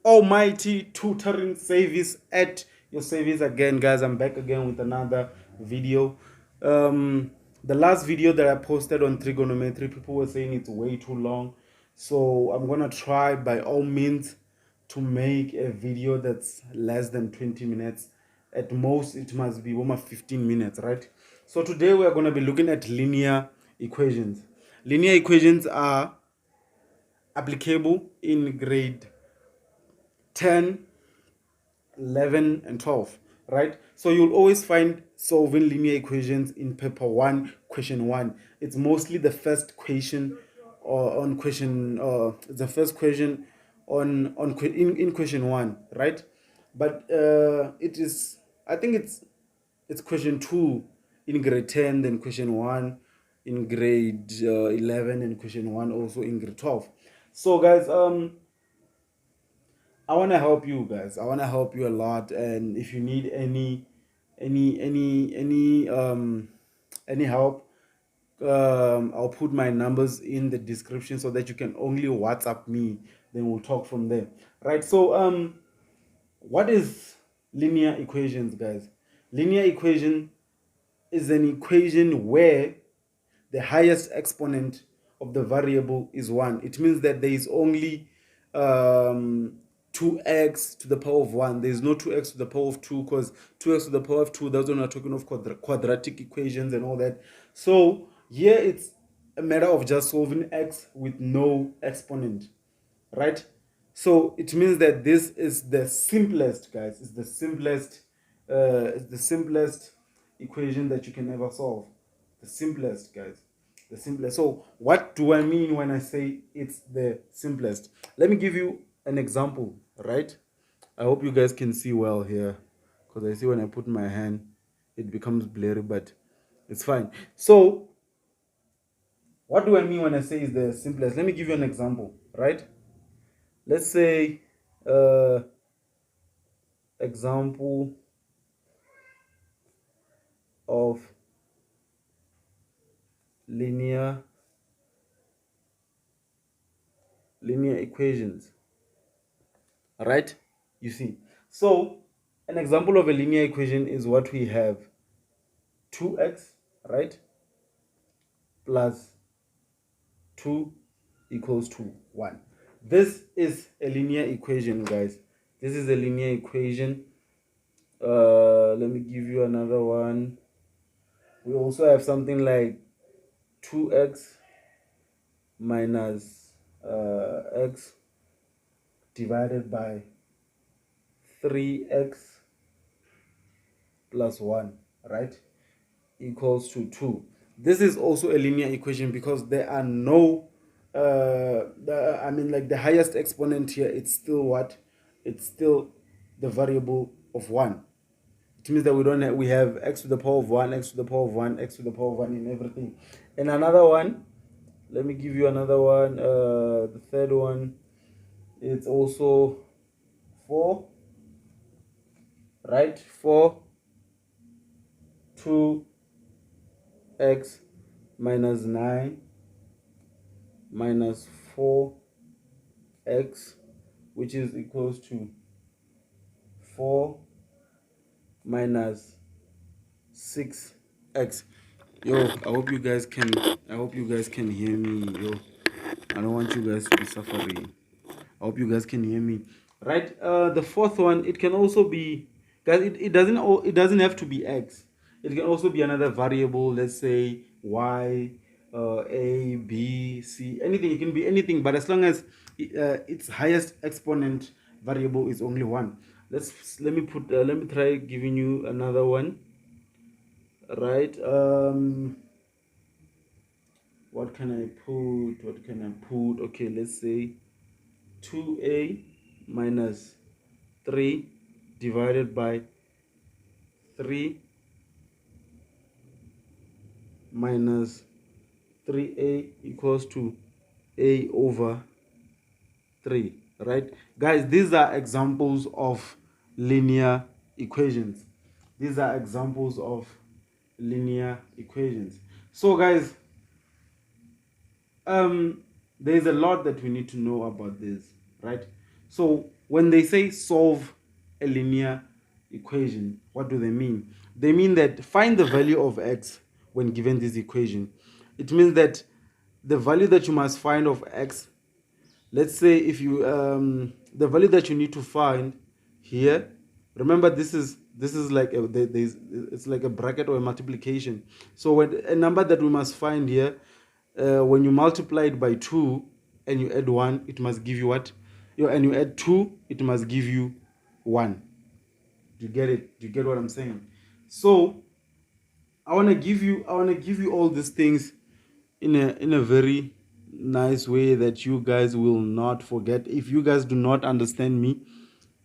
almighty tutoring service at your service again, guys. I'm back again with another video. The last video that I posted on trigonometry, people were saying it's way too long, so I'm gonna try by all means to make a video that's less than 20 minutes. At most it must be almost 15 minutes, right? So today we are going to be looking at linear equations. Linear equations are applicable in grade 10, 11 and 12, right? So you'll always find solving linear equations in paper 1, question 1. It's mostly the first question on question the first question in question 1, right? But it is, I think it's question 2 in grade 10, then question 1 in grade 11, and question 1 also in grade 12. So guys, I want to help you guys. I want to help you a lot. And if you need any help, I'll put my numbers in the description so that you can only WhatsApp me. Then we'll talk from there. Right. So what is linear equations, guys? Linear equation is an equation where the highest exponent of the variable is 1. It means that there is only 2x to the power of 1. There is no 2x to the power of 2, because 2x to the power of 2, that's when we're talking of quadratic equations and all that. So here it's a matter of just solving x with no exponent, right? So it means that this is the simplest, guys. It's the simplest equation that you can ever solve. The simplest, guys. The simplest. So what do I mean when I say it's the simplest? Let me give you an example, right? I hope you guys can see well here, because I see when I put my hand it becomes blurry, but it's fine. So what do I mean when I say it's the simplest? Let me give you an example, right? Let's say example of linear equations, right? You see, so an example of a linear equation is what we have: 2x, right, plus 2 equals to 1. This is a linear equation, guys. This is a linear equation. Let me give you another one. We also have something like 2x minus x divided by 3x plus 1, right, equals to 2. This is also a linear equation because there are no the highest exponent here, it's still what? It's still the variable of 1. It means that we have x to the power of 1, x to the power of 1, x to the power of 1 in everything. And another one, let me give you another one. The third one, it's also 4, right? 4, 2x minus 9 minus 4x, which is equals to 4 minus 6x. Yo, I hope you guys can hear me. Yo, I don't want you guys to be suffering. I hope you guys can hear me, right? The fourth one, it can also be, guys, it doesn't have to be x. It can also be another variable. Let's say y, a, b, c, anything. It can be anything, but as long as its highest exponent variable is only 1. Let me try giving you another one, right? What can I put? Okay, let's say 2a minus 3 divided by 3 minus 3a equals to a over 3, right? Guys, these are examples of linear equations. These are examples of linear equations. So guys, there's a lot that we need to know about this, right? So when they say solve a linear equation, what do they mean? They mean that find the value of x when given this equation. It means that the value that you must find of x, let's say if you the value that you need to find here, remember this is like it's like a bracket or a multiplication. So when a number that we must find here, when you multiply it by 2 and you add 1, it must give you what? And you add 2, it must give you 1. Do you get it? Do you get what I'm saying? So I want to give you all these things in a very nice way that you guys will not forget. If you guys do not understand me,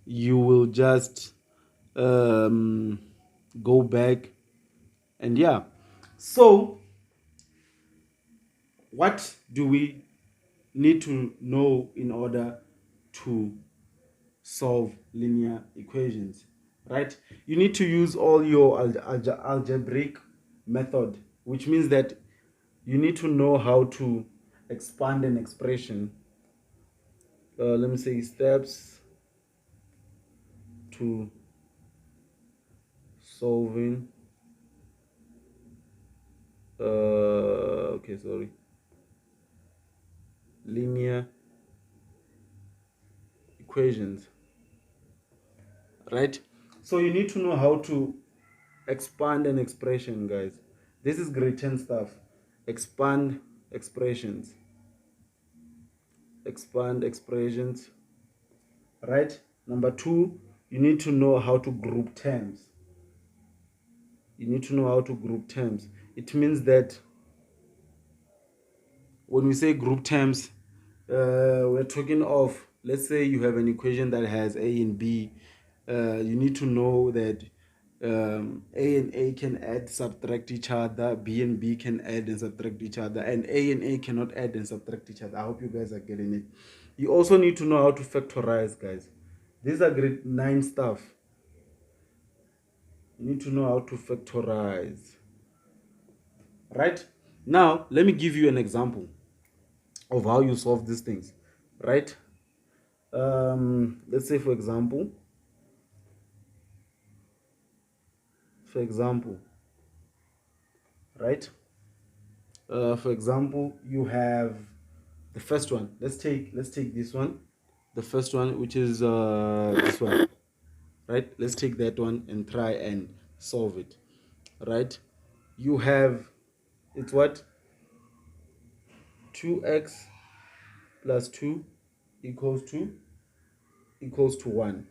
you will just go back. And yeah, so what do we need to know in order to solve linear equations, right? You need to use all your algebraic method, which means that you need to know how to expand an expression. Let me say steps to solving linear equations, right? So you need to know how to expand an expression, guys. This is grade 10 stuff. Expand expressions, right? Number 2, you need to know how to group terms. It means that when we say group terms, we're talking of, let's say you have an equation that has a and b. You need to know that a and a can add, subtract each other, b and b can add and subtract each other, and a cannot add and subtract each other. I hope you guys are getting it. You also need to know how to factorize, guys. These are grade 9 stuff. You need to know how to factorize, right? Now let me give you an example of how you solve these things, right? Let's say for example, right? For example, you have the first one. Let's take this one, the first one, which is this one, right? Let's take that one and try and solve it, right? You have, it's what? 2x plus 2 equals to 1,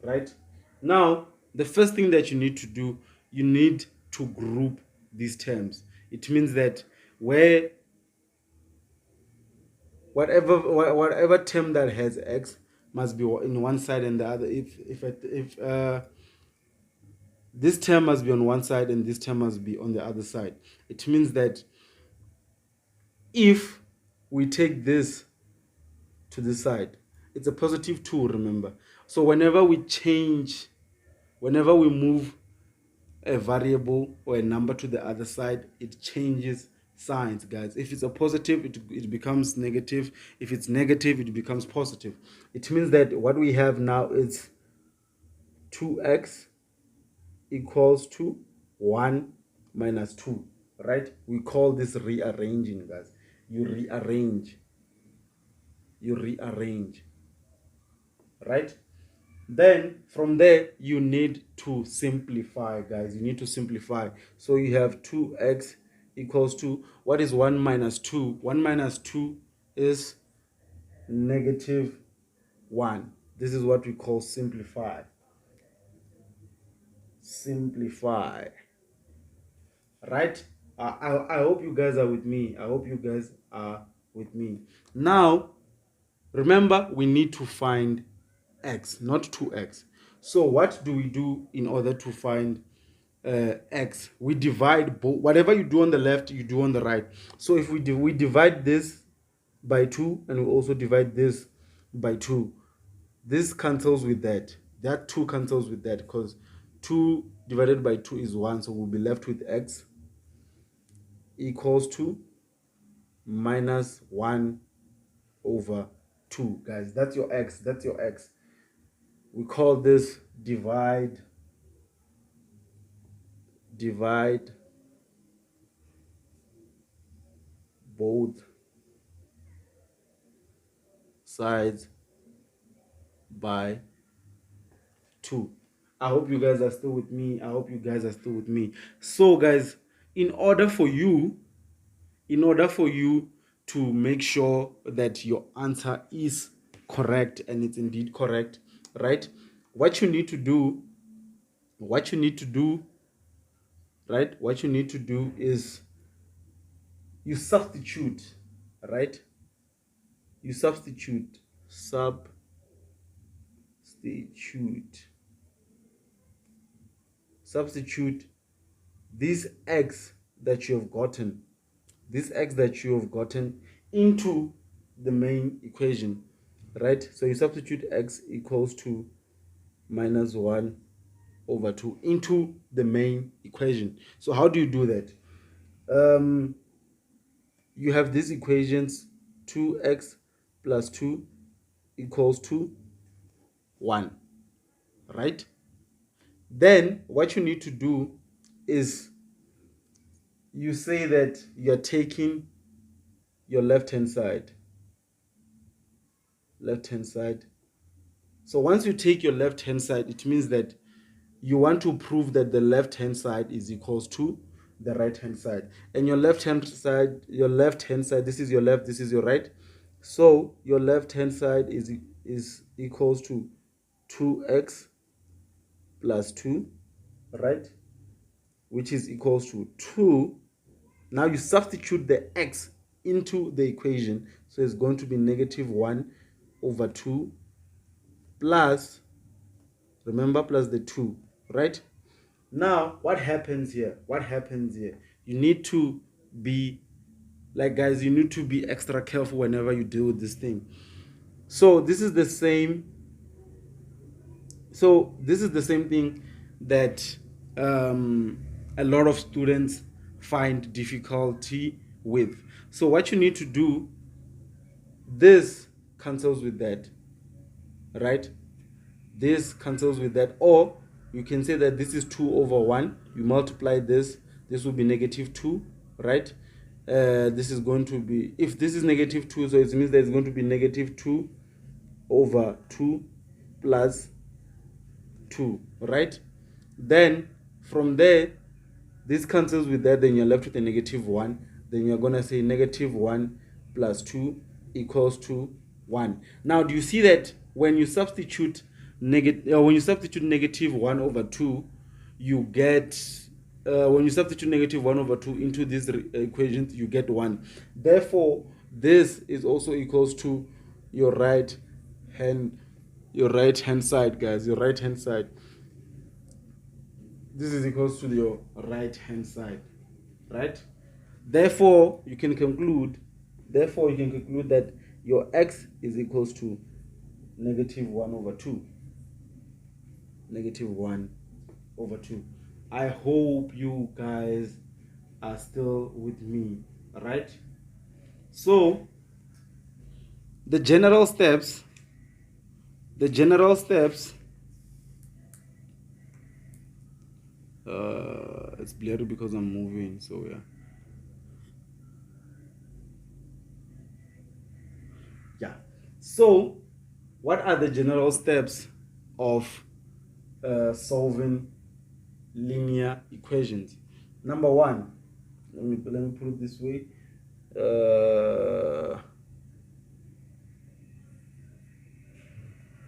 right? Now the first thing that you need to do, you need to group these terms. It means that whatever term that has x must be in one side and the other. If this term must be on one side and this term must be on the other side. It means that if we take this to the side, it's a positive 2, remember. So whenever we move a variable or a number to the other side, it changes signs, guys. If it's a positive, it becomes negative. If it's negative, it becomes positive. It means that what we have now is 2x equals to 1 minus 2, right? We call this rearranging, guys. You rearrange, right? Then from there you need to simplify, guys. You need to simplify. So you have 2x equals to, what is 1 minus 2? 1 minus 2 is negative 1. This is what we call simplify. Right? I hope you guys are with me. Now remember, we need to find x, not 2x. So what do we do in order to find x? We divide both. Whatever you do on the left, you do on the right. So if we divide this by 2 and we also divide this by 2, this cancels with that. That 2 cancels with that, because 2 divided by 2 is 1. So we'll be left with x equals to minus 1 over 2, guys. That's your x. That's your x. We call this divide both sides by 2. I hope you guys are still with me. So guys, in order for you to make sure that your answer is correct, and it's indeed correct, right? What you need to do is you substitute, right? You substitute this x that you have gotten into the main equation, right? So you substitute x equals to minus 1 over 2 into the main equation. So how do you do that? You have these equations, 2x plus 2 equals to 1, right? Then what you need to do is you say that you're taking your left-hand side. So once you take your left-hand side, it means that you want to prove that the left-hand side is equals to the right-hand side. And your left-hand side, this is your left, this is your right. So your left-hand side is equals to 2x plus 2, right? Which is equals to 2. Now you substitute the x into the equation. So it's going to be negative 1 over 2 plus, remember, plus the 2, right? Now, what happens here? You need to be, like, guys, you need to be extra careful whenever you deal with this thing. So this is the same thing that a lot of students find difficulty with. So what you need to do, this cancels with that, right? This cancels with that, or you can say that this is 2 over 1. You multiply this will be negative 2, right? This is going to be, if this is negative 2, so it means that it's going to be negative 2 over 2 plus 2, right? Then from there, this cancels with that, then you're left with a negative 1. Then you're going to say negative 1 plus 2 equals to 1. Now, do you see that when you substitute negative 1 over 2, you get, when you substitute negative 1 over 2 into these equations, you get 1. Therefore, this is also equals to your right hand side, guys. Your right hand side. This is equals to your right hand side, right? Therefore, you can conclude that your x is equals to negative 1 over 2. Negative 1 over 2. I hope you guys are still with me, right? So the general steps, it's blurry because I'm moving, so yeah. So what are the general steps of solving linear equations? Number 1, let me put it this way.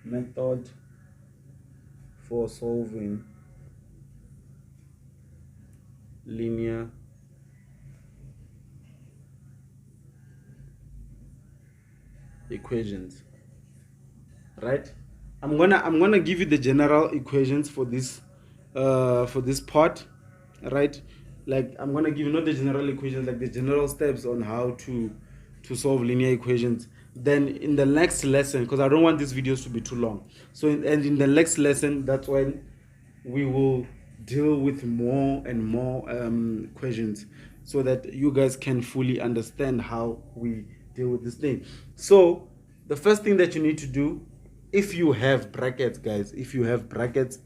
Method for solving linear equations, right? I'm gonna give you the general equations for this part, right? Like, I'm gonna give you not the general equations, like the general steps on how to solve linear equations. Then in the next lesson, because I don't want these videos to be too long, so in the next lesson, that's when we will deal with more and more questions, so that you guys can fully understand how we deal with this thing. So the first thing that you need to do, if you have brackets, guys, if you have brackets,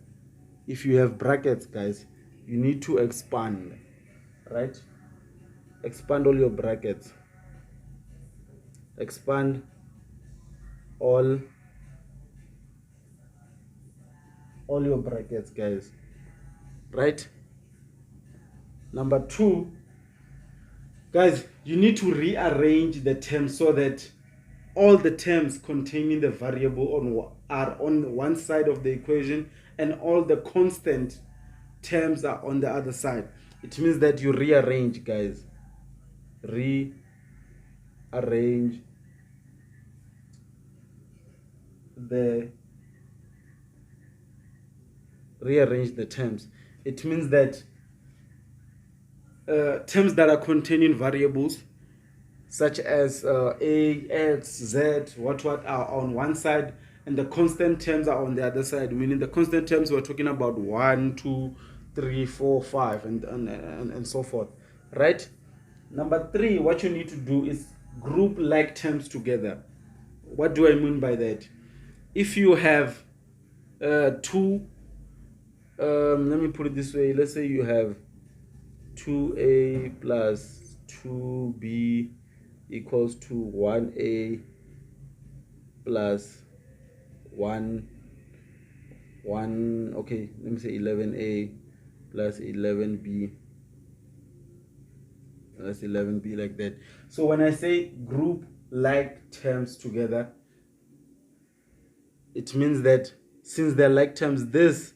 guys, you need to expand, right? Expand all your brackets. Expand all your brackets, guys, right? Number 2, guys, you need to rearrange the terms so that all the terms containing the variable are on one side of the equation and all the constant terms are on the other side. It means that you rearrange, guys. Rearrange the terms. It means that terms that are containing variables such as a, x, z, what are on one side, and the constant terms are on the other side. Meaning the constant terms, we're talking about 1, 2, 3, 4, 5, and so forth, right? Number 3, what you need to do is group like terms together. What do I mean by that? If you have two, let me put it this way. Let's say you have 2a plus 2b equals to 1a plus 1, okay, let me say 11a plus 11b plus 11b, like that. So when I say group like terms together, it means that since they're like terms, this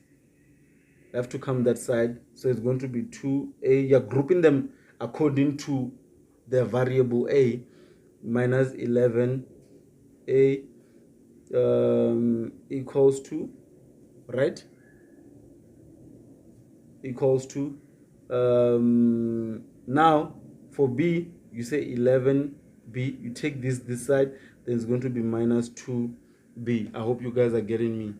have to come that side, so it's going to be 2a. You're grouping them according to the variable a, minus 11a equals to, right, equals to, now for b, you say 11b, you take this side, then it's going to be minus 2b. I hope you guys are getting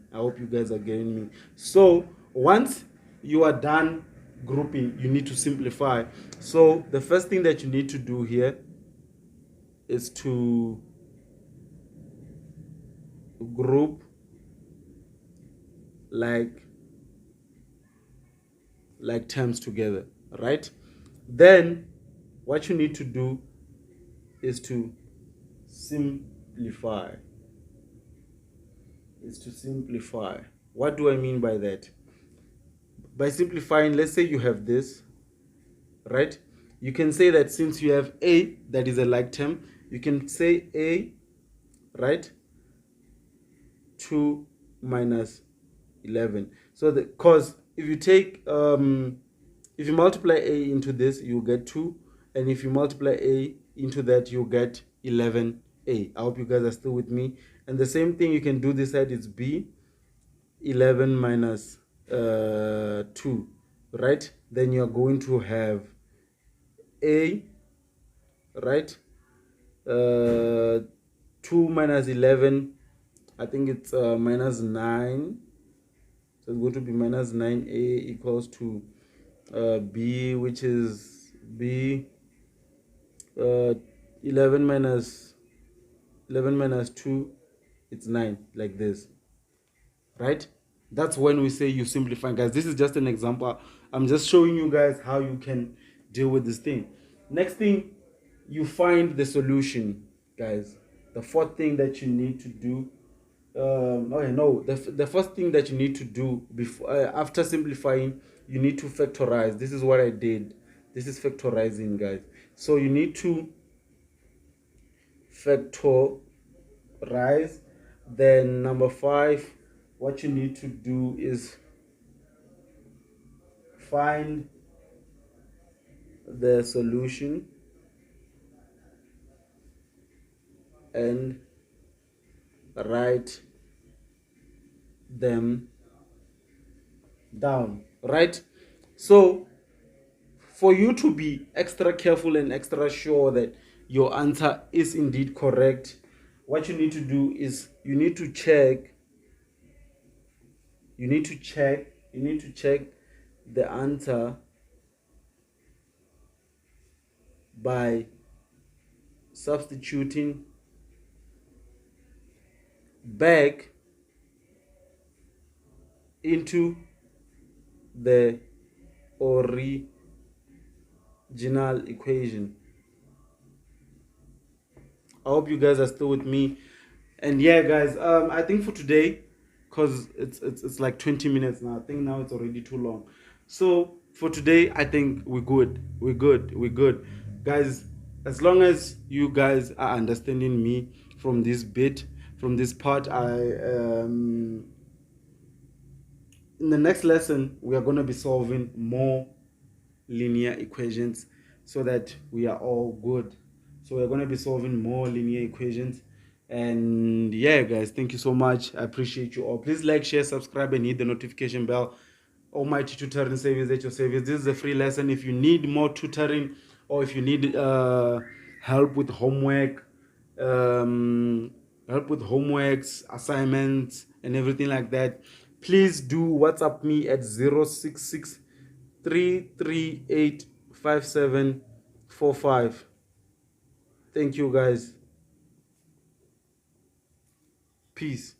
me. So once you are done grouping, you need to simplify. So the first thing that you need to do here is to group like terms together, right? Then what you need to do is to simplify. What do I mean by that? By simplifying, let's say you have this, right? You can say that since you have a that is a like term, you can say a, right, 2 minus 11. So because if you take if you multiply a into this, you get 2, and if you multiply a into that, you get 11a. I hope you guys are still with me. And the same thing you can do this side, is b, 11 minus 2, right? Then you're going to have a, right, 2 minus 11, I think it's minus 9, so it's going to be minus 9a equals to b, which is b, 11 minus 2, it's 9, like this, right? That's when we say you simplify, guys. This is just an example. I'm just showing you guys how you can deal with this thing. Next thing, you find the solution, guys. The fourth thing that you need to do, the first thing that you need to do before after simplifying, you need to factorize. This is what I did. This is factorizing, guys. So you need to factorize. Then number 5, what you need to do is find the solution and write them down, right? So for you to be extra careful and extra sure that your answer is indeed correct, what you need to do is you need to check the answer by substituting back into the original equation. I hope you guys are still with me. And yeah, guys, I think for today, because it's like 20 minutes now. I think now it's already too long. So for today, I think we're good. We're good. Guys, as long as you guys are understanding me from this bit, from this part, in the next lesson, we are going to be solving more linear equations so that we are all good. So we're going to be solving more linear equations. And yeah, guys, thank you so much. I appreciate you all. Please like, share, subscribe, and hit the notification bell. Almighty Tutoring Service at your service. This is a free lesson. If you need more tutoring, or if you need help with homework, homeworks, assignments, and everything like that, please do WhatsApp me at 066 338 5745. Thank you, guys. Peace.